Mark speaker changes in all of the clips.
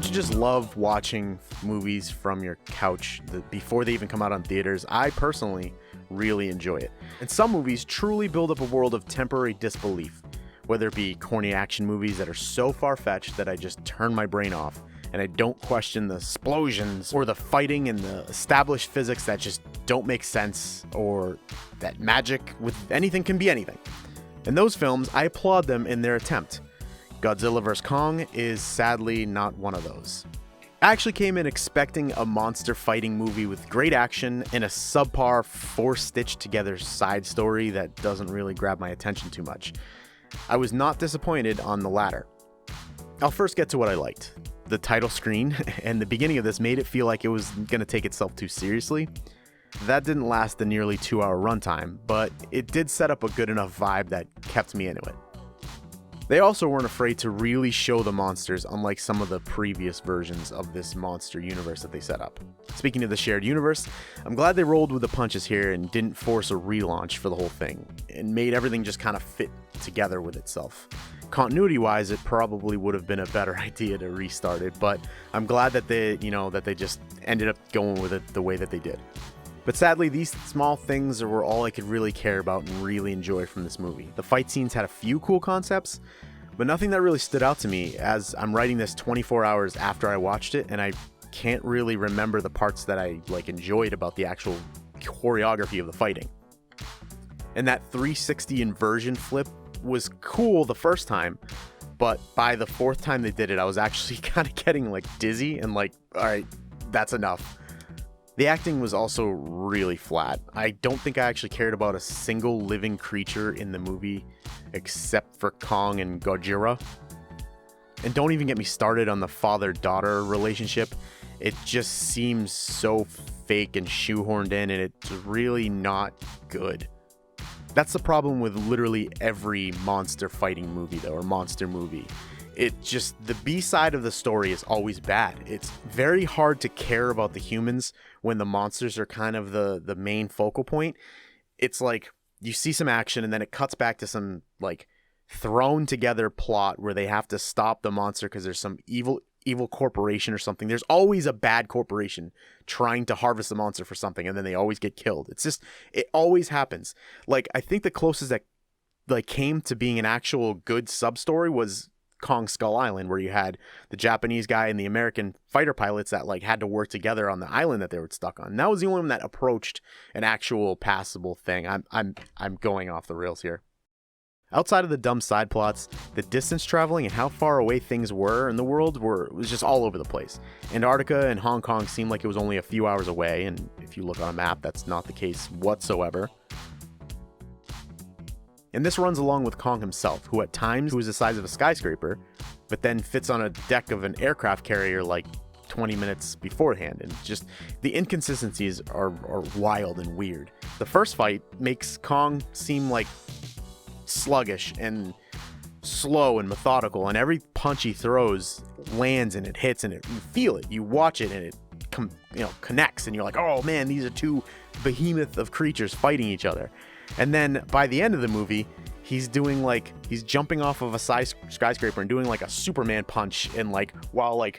Speaker 1: Don't you just love watching movies from your couch before they even come out on theaters? I personally really enjoy it. And some movies truly build up a world of temporary disbelief, whether it be corny action movies that are so far-fetched that I just turn my brain off and I don't question the explosions or the fighting and the established physics that just don't make sense, or that magic with anything can be anything. In those films, I applaud them in their attempt. Godzilla vs. Kong is sadly not one of those. I actually came in expecting a monster fighting movie with great action and a subpar, force-stitched together side story that doesn't really grab my attention too much. I was not disappointed on the latter. I'll first get to what I liked. The title screen and the beginning of this made it feel like it was going to take itself too seriously. That didn't last the nearly 2-hour runtime, but it did set up a good enough vibe that kept me into it. They also weren't afraid to really show the monsters, unlike some of the previous versions of this monster universe that they set up. Speaking of the shared universe, I'm glad they rolled with the punches here and didn't force a relaunch for the whole thing, and made everything just kind of fit together with itself. Continuity-wise, it probably would have been a better idea to restart it, but I'm glad that they just ended up going with it the way that they did. But sadly, these small things were all I could really care about and really enjoy from this movie. The fight scenes had a few cool concepts, but nothing that really stood out to me, as I'm writing this 24 hours after I watched it, and I can't really remember the parts that I enjoyed about the actual choreography of the fighting. And that 360 inversion flip was cool the first time, but by the fourth time they did it, I was actually kind of getting dizzy and all right, that's enough. The acting was also really flat. I don't think I actually cared about a single living creature in the movie except for Kong and Godzilla. And don't even get me started on the father-daughter relationship. It just seems so fake and shoehorned in, and it's really not good. That's the problem with literally every monster fighting movie though, or monster movie. The B-side of the story is always bad. It's very hard to care about the humans when the monsters are kind of the main focal point. It's like you see some action and then it cuts back to some thrown together plot where they have to stop the monster because there's some evil corporation or something. There's always a bad corporation trying to harvest the monster for something, and then they always get killed. It always happens. I think the closest that came to being an actual good sub-story was Kong Skull Island, where you had the Japanese guy and the American fighter pilots that had to work together on the island that they were stuck on. And that was the only one that approached an actual passable thing. I'm going off the rails here. Outside of the dumb side plots, the distance traveling and how far away things were in the world was just all over the place. Antarctica and Hong Kong seemed like it was only a few hours away, and if you look on a map, that's not the case whatsoever. And this runs along with Kong himself, who at times was the size of a skyscraper, but then fits on a deck of an aircraft carrier 20 minutes beforehand. And just the inconsistencies are wild and weird. The first fight makes Kong seem sluggish and slow and methodical, and every punch he throws lands and it hits, and you feel it. You watch it and it connects, and you're like, oh man, these are two behemoth of creatures fighting each other. And then by the end of the movie, he's doing he's jumping off of a skyscraper and doing a Superman punch, and while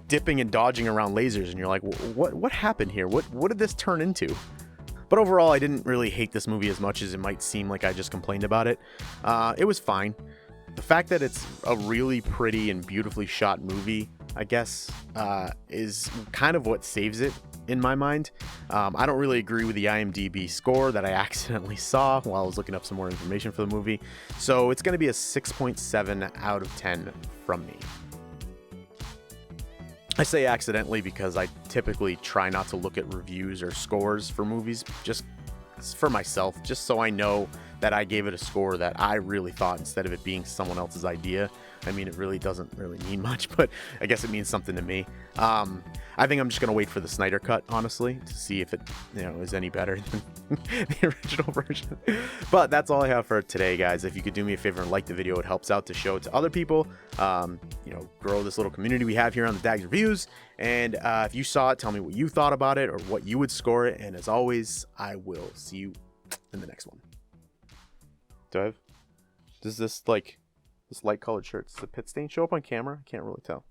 Speaker 1: dipping and dodging around lasers, and you're like, what happened here? What did this turn into? But overall, I didn't really hate this movie as much as it might seem like I just complained about it. It was fine. The fact that it's a really pretty and beautifully shot movie, I guess, is kind of what saves it in my mind. I don't really agree with the IMDb score that I accidentally saw while I was looking up some more information for the movie. So it's going to be a 6.7 out of 10 from me. I say accidentally because I typically try not to look at reviews or scores for movies, just for myself, just so I know that I gave it a score that I really thought, instead of it being someone else's idea. I mean, it really doesn't really mean much, but I guess it means something to me. I think I'm just going to wait for the Snyder cut, honestly, to see if it is any better than the original version. But that's all I have for today, guys. If you could do me a favor and like the video, it helps out to show it to other people, grow this little community we have here on the Dags Reviews. And if you saw it, tell me what you thought about it or what you would score it. And as always, I will see you in the next one. Does this light colored shirt, does the pit stain show up on camera? I can't really tell.